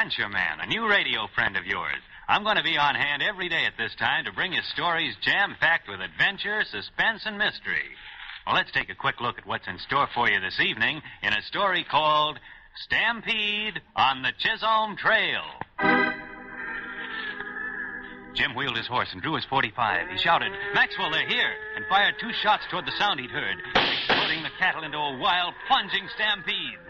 Adventure Man, a new radio friend of yours. I'm going to be on hand every day at this time to bring you stories jam-packed with adventure, suspense, and mystery. Well, let's take a quick look at what's in store for you this evening in a story called Stampede on the Chisolm Trail. Jim wheeled his horse and drew his .45. He shouted, "Maxwell, they're here," and fired 2 shots toward the sound he'd heard, exploding the cattle into a wild, plunging stampede.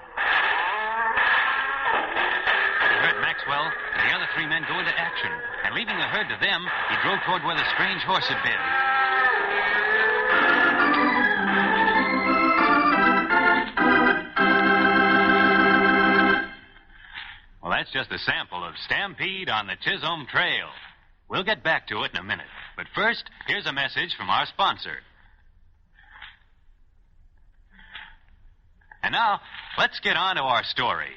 He heard Maxwell and the other 3 men go into action, and leaving the herd to them, he drove toward where the strange horse had been. Well, that's just a sample of Stampede on the Chisolm Trail. We'll get back to it in a minute. But first, here's a message from our sponsor. And now, let's get on to our story.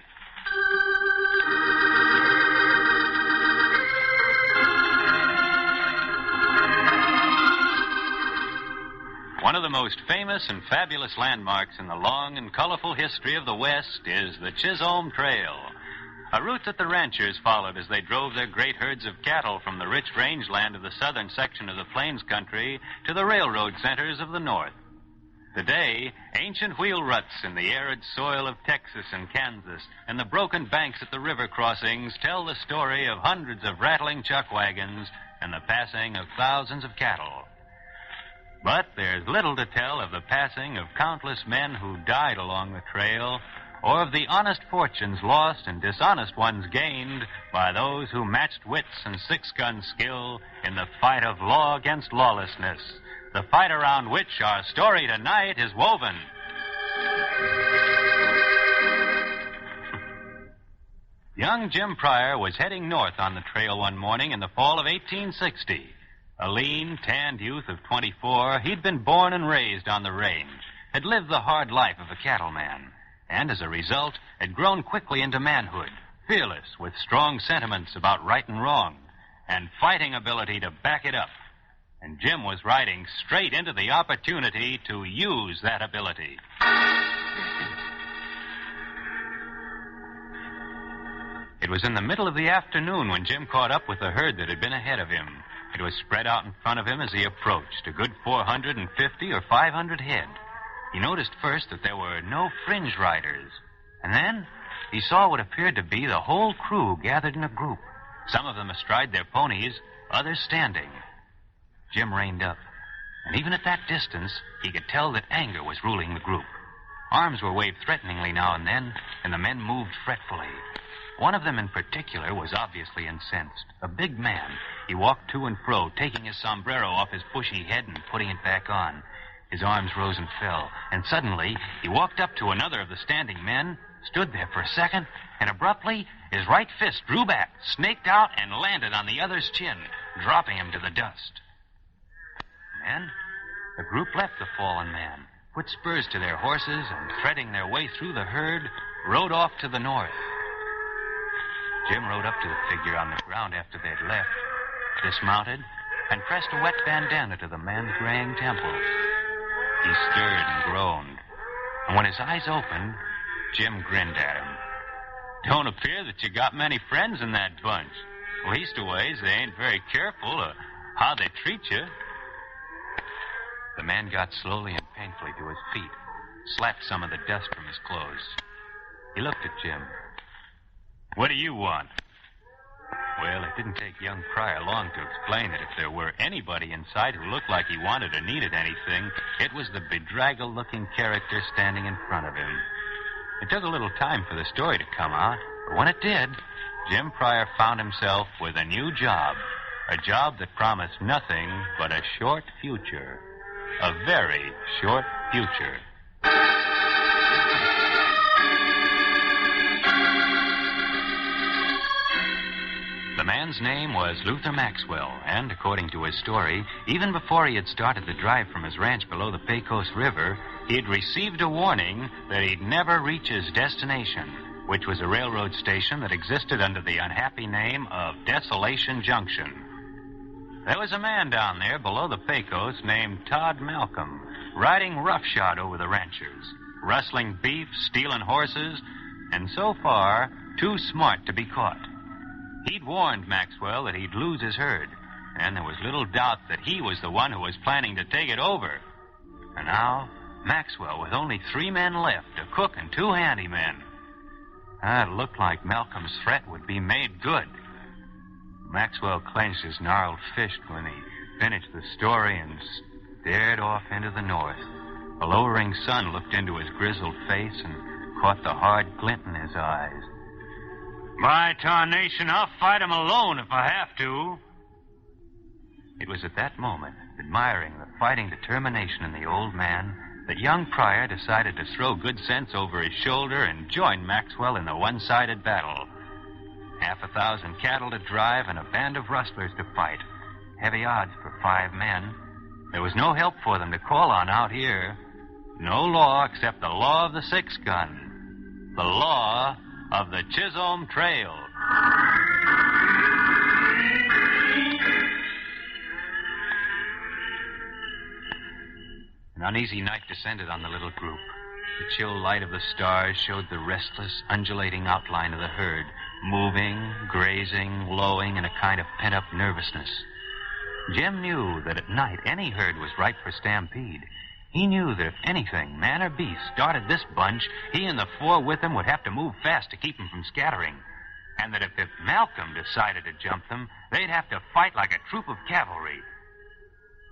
One of the most famous and fabulous landmarks in the long and colorful history of the West is the Chisolm Trail. A route that the ranchers followed as they drove their great herds of cattle from the rich rangeland of the southern section of the plains country to the railroad centers of the north. Today, ancient wheel ruts in the arid soil of Texas and Kansas and the broken banks at the river crossings tell the story of hundreds of rattling chuck wagons and the passing of thousands of cattle. But there's little to tell of the passing of countless men who died along the trail, or of the honest fortunes lost and dishonest ones gained by those who matched wits and six-gun skill in the fight of law against lawlessness, the fight around which our story tonight is woven. Young Jim Pryor was heading north on the trail one morning in the fall of 1860. A lean, tanned youth of 24, he'd been born and raised on the range, had lived the hard life of a cattleman, and as a result, had grown quickly into manhood, fearless, with strong sentiments about right and wrong, and fighting ability to back it up. And Jim was riding straight into the opportunity to use that ability. It was in the middle of the afternoon when Jim caught up with the herd that had been ahead of him. It was spread out in front of him as he approached, a good 450 or 500 head. He noticed first that there were no fringe riders, and then he saw what appeared to be the whole crew gathered in a group, some of them astride their ponies, others standing. Jim reined up, and even at that distance, he could tell that anger was ruling the group. Arms were waved threateningly now and then, and the men moved fretfully. One of them in particular was obviously incensed. A big man. He walked to and fro, taking his sombrero off his bushy head and putting it back on. His arms rose and fell, and suddenly he walked up to another of the standing men, stood there for a second, and abruptly his right fist drew back, snaked out, and landed on the other's chin, dropping him to the dust. Then the group left the fallen man, put spurs to their horses, and threading their way through the herd, rode off to the north. Jim rode up to the figure on the ground after they'd left, dismounted, and pressed a wet bandana to the man's graying temples. He stirred and groaned, and when his eyes opened, Jim grinned at him. "Don't appear that you got many friends in that bunch. Leastways, they ain't very careful of how they treat you." The man got slowly and painfully to his feet, slapped some of the dust from his clothes. He looked at Jim. "What do you want?" Well, it didn't take young Pryor long to explain that if there were anybody in sight who looked like he wanted or needed anything, it was the bedraggled-looking character standing in front of him. It took a little time for the story to come out, but when it did, Jim Pryor found himself with a new job, a job that promised nothing but a short future, a very short future. The man's name was Luther Maxwell, and according to his story, even before he had started the drive from his ranch below the Pecos River, he had received a warning that he'd never reach his destination, which was a railroad station that existed under the unhappy name of Desolation Junction. There was a man down there below the Pecos named Todd Malcolm, riding roughshod over the ranchers, rustling beef, stealing horses, and so far, too smart to be caught. He'd warned Maxwell that he'd lose his herd, and there was little doubt that he was the one who was planning to take it over. And now, Maxwell, with only 3 men left, a cook and 2 handymen. It looked like Malcolm's threat would be made good. Maxwell clenched his gnarled fist when he finished the story and stared off into the north. A lowering sun looked into his grizzled face and caught the hard glint in his eyes. By tarnation, I'll fight him alone if I have to. It was at that moment, admiring the fighting determination in the old man, that young Pryor decided to throw good sense over his shoulder and join Maxwell in the one-sided battle. 1,000 cattle to drive and a band of rustlers to fight. Heavy odds for 5 men. There was no help for them to call on out here. No law except the law of the 6-gun. The law of the Chisolm Trail. An uneasy night descended on the little group. The chill light of the stars showed the restless, undulating outline of the herd, moving, grazing, lowing in a kind of pent-up nervousness. Jim knew that at night any herd was ripe for stampede. He knew that if anything, man or beast, started this bunch, he and the 4 with him would have to move fast to keep them from scattering. And that if Malcolm decided to jump them, they'd have to fight like a troop of cavalry.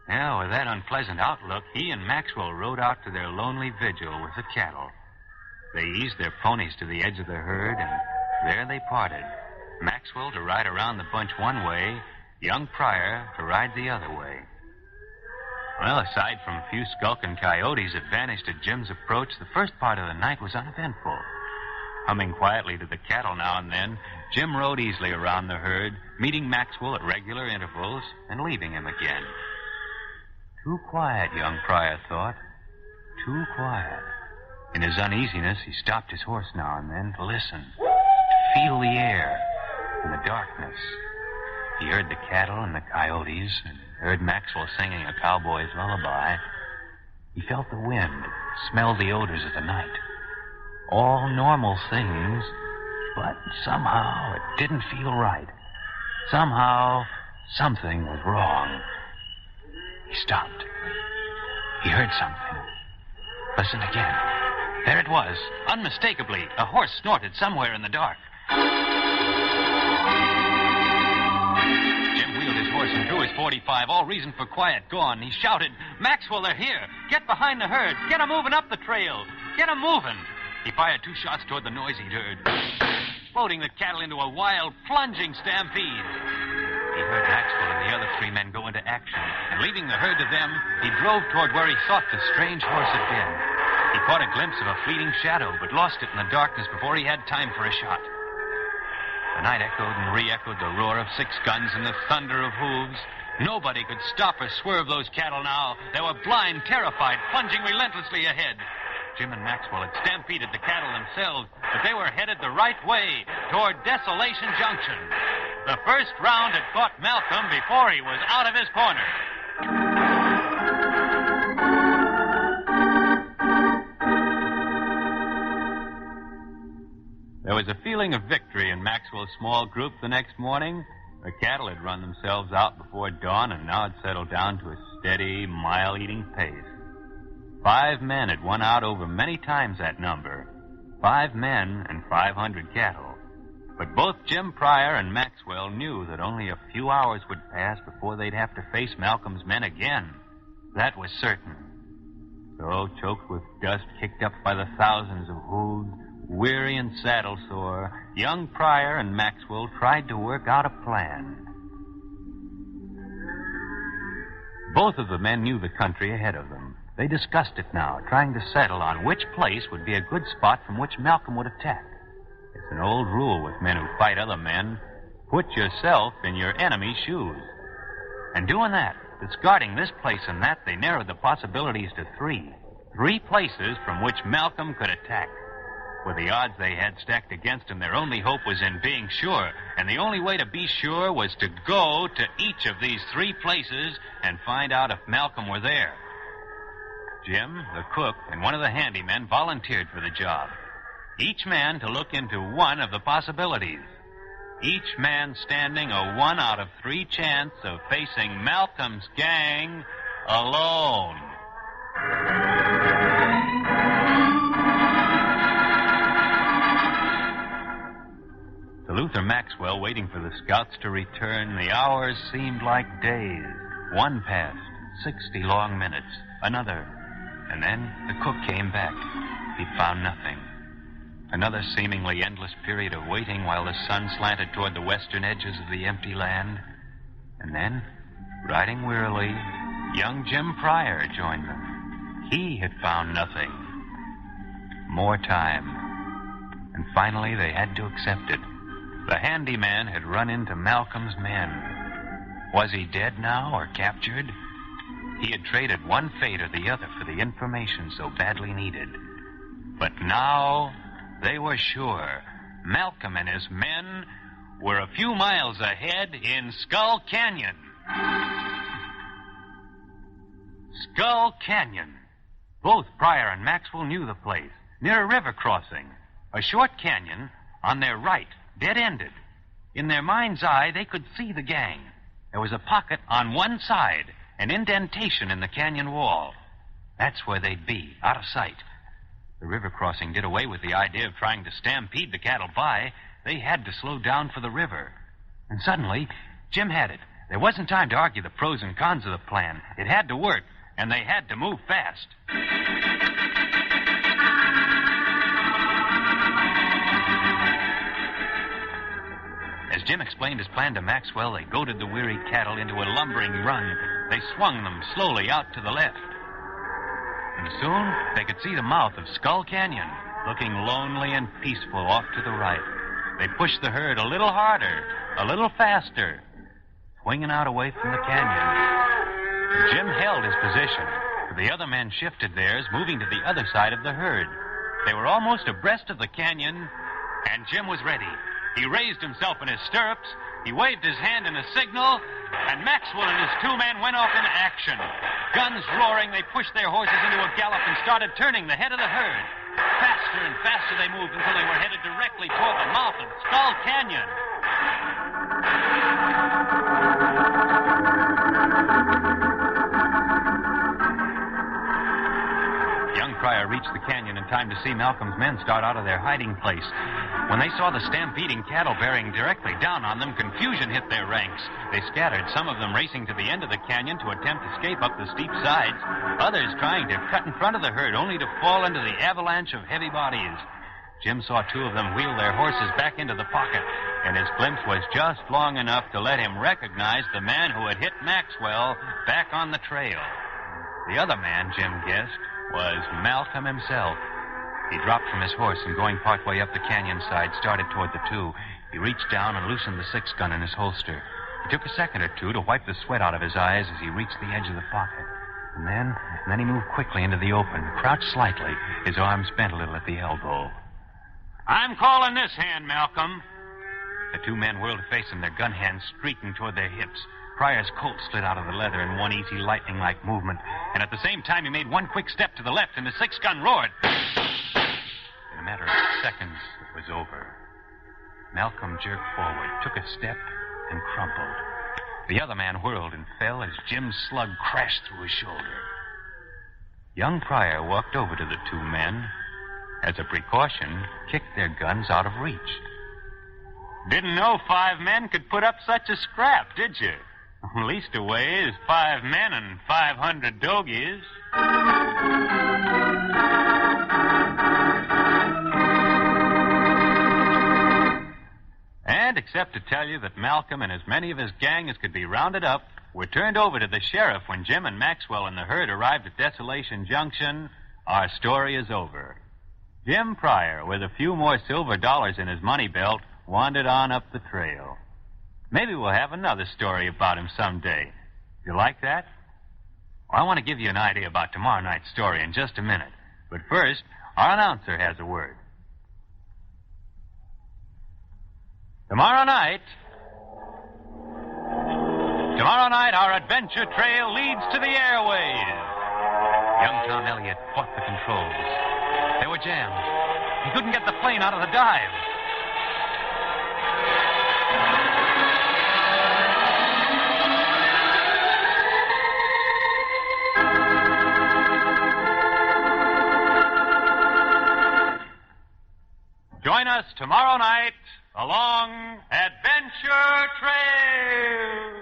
Now, with that unpleasant outlook, he and Maxwell rode out to their lonely vigil with the cattle. They eased their ponies to the edge of the herd, and there they parted. Maxwell to ride around the bunch one way, young Pryor to ride the other way. Well, aside from a few skulking coyotes that vanished at Jim's approach, the first part of the night was uneventful. Humming quietly to the cattle now and then, Jim rode easily around the herd, meeting Maxwell at regular intervals and leaving him again. Too quiet, young Pryor thought. Too quiet. In his uneasiness, he stopped his horse now and then to listen, to feel the air and the darkness. He heard the cattle and the coyotes and heard Maxwell singing a cowboy's lullaby. He felt the wind, smelled the odors of the night. All normal things, but somehow it didn't feel right. Somehow something was wrong. He stopped. He heard something. Listen again. There it was, unmistakably. A horse snorted somewhere in the dark. Jim wheeled his horse and drew his .45, all reason for quiet gone. He shouted, "Maxwell, they're here. Get behind the herd. Get 'em moving up the trail. Get 'em moving." He fired 2 shots toward the noisy herd, floating the cattle into a wild, plunging stampede. He heard Maxwell and the other 3 men go into action, and leaving the herd to them, he drove toward where he thought the strange horse had been. He caught a glimpse of a fleeting shadow, but lost it in the darkness before he had time for a shot. The night echoed and re-echoed the roar of 6 guns and the thunder of hooves. Nobody could stop or swerve those cattle now. They were blind, terrified, plunging relentlessly ahead. Jim and Maxwell had stampeded the cattle themselves, but they were headed the right way, toward Desolation Junction. The first round had caught Malcolm before he was out of his corner. There was a feeling of victory in Maxwell's small group the next morning. The cattle had run themselves out before dawn and now had settled down to a steady, mile-eating pace. 5 men had won out over many times that number. 5 men and 500 cattle. But both Jim Pryor and Maxwell knew that only a few hours would pass before they'd have to face Malcolm's men again. That was certain. So, choked with dust kicked up by the thousands of hooves, weary and saddle-sore, young Pryor and Maxwell tried to work out a plan. Both of the men knew the country ahead of them. They discussed it now, trying to settle on which place would be a good spot from which Malcolm would attack. It's an old rule with men who fight other men. Put yourself in your enemy's shoes. And doing that, discarding this place and that, they narrowed the possibilities to 3. 3 places from which Malcolm could attack. With the odds they had stacked against him, their only hope was in being sure. And the only way to be sure was to go to each of these 3 places and find out if Malcolm were there. Jim, the cook, and one of the handymen volunteered for the job. each man to look into one of the possibilities. Each man standing a 1 out of 3 chance of facing Malcolm's gang alone. To Luther Maxwell, waiting for the scouts to return, the hours seemed like days. 1 passed, 60 long minutes, another. And then the cook came back. He found nothing. Another seemingly endless period of waiting while the sun slanted toward the western edges of the empty land. And then, riding wearily, young Jim Pryor joined them. He had found nothing. More time. And finally, they had to accept it. The handyman had run into Malcolm's men. Was he dead now or captured? He had traded one fate or the other for the information so badly needed. But now they were sure Malcolm and his men were a few miles ahead in Skull Canyon. Skull Canyon. Both Pryor and Maxwell knew the place, near a river crossing. A short canyon on their right, dead-ended. In their mind's eye, they could see the gang. There was a pocket on one side, an indentation in the canyon wall. That's where they'd be, out of sight. The river crossing did away with the idea of trying to stampede the cattle by. They had to slow down for the river. And suddenly, Jim had it. There wasn't time to argue the pros and cons of the plan. It had to work, and they had to move fast. As Jim explained his plan to Maxwell, they goaded the weary cattle into a lumbering run. They swung them slowly out to the left. And soon, they could see the mouth of Skull Canyon, looking lonely and peaceful off to the right. They pushed the herd a little harder, a little faster, swinging out away from the canyon. Jim held his position, but the other men shifted theirs, moving to the other side of the herd. They were almost abreast of the canyon, and Jim was ready. He raised himself in his stirrups, he waved his hand in a signal, and Maxwell and his 2 men went off into action. Guns roaring, they pushed their horses into a gallop and started turning the head of the herd. Faster and faster they moved until they were headed directly toward the mouth of Skull Canyon. Young Pryor reached the canyon in time to see Malcolm's men start out of their hiding place. When they saw the stampeding cattle bearing directly down on them, confusion hit their ranks. They scattered, some of them racing to the end of the canyon to attempt escape up the steep sides, others trying to cut in front of the herd only to fall into the avalanche of heavy bodies. Jim saw 2 of them wheel their horses back into the pocket, and his glimpse was just long enough to let him recognize the man who had hit Maxwell back on the trail. The other man, Jim guessed, was Malcolm himself. He dropped from his horse and, going partway up the canyon side, started toward the 2. He reached down and loosened the 6-gun in his holster. It took a second or 2 to wipe the sweat out of his eyes as he reached the edge of the pocket. And then he moved quickly into the open, crouched slightly, his arms bent a little at the elbow. "I'm calling this hand, Malcolm." The 2 men whirled to face him, their gun hands streaking toward their hips. Pryor's coat slid out of the leather in one easy, lightning-like movement, and at the same time he made one quick step to the left, and the 6-gun roared. In a matter of seconds, it was over. Malcolm jerked forward, took a step, and crumpled. The other man whirled and fell as Jim's slug crashed through his shoulder. Young Pryor walked over to the 2 men. As a precaution, kicked their guns out of reach. "Didn't know 5 men could put up such a scrap, did you? Leastways, 5 men and 500 dogies." And except to tell you that Malcolm and as many of his gang as could be rounded up were turned over to the sheriff when Jim and Maxwell and the herd arrived at Desolation Junction, our story is over. Jim Pryor, with a few more silver dollars in his money belt, wandered on up the trail. Maybe we'll have another story about him someday. You like that? Well, I want to give you an idea about tomorrow night's story in just a minute. But first, our announcer has a word. Tomorrow night, our adventure trail leads to the airways. Young Tom Elliott fought the controls. They were jammed. He couldn't get the plane out of the dive. Join us tomorrow night along Adventure Trail.